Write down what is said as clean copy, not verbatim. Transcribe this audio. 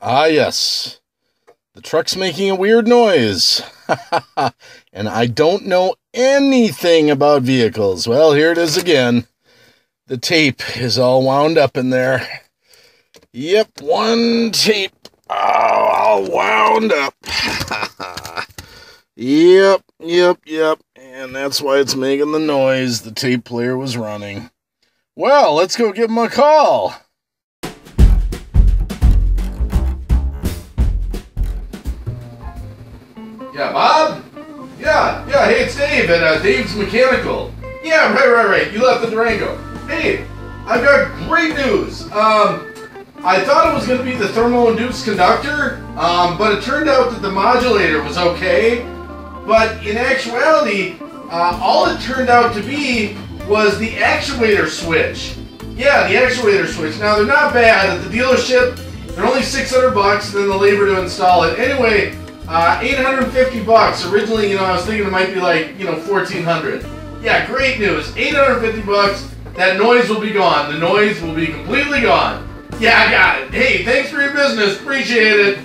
Ah, yes. The truck's making a weird noise. And I don't know anything about vehicles. Well, here it is again. The tape is all wound up in there. Yep, one tape all wound up. Yep. And that's why it's making the noise. The tape player was running. Well, let's go give him a call. Yeah, Bob? Yeah, hey, it's Dave at Dave's Mechanical. Yeah, right. You left the Durango. Hey, I've got great news. I thought it was going to be the thermo-induced conductor, but it turned out that the modulator was okay. But in actuality, all it turned out to be was the actuator switch. Yeah, the actuator switch. Now, they're not bad. At the dealership, they're only $600, and then the labor to install it. Anyway, $850. Originally, I was thinking it might be like, $1,400. Yeah, great news. $850. That noise will be gone. The noise will be completely gone. Yeah, I got it. Hey, thanks for your business. Appreciate it.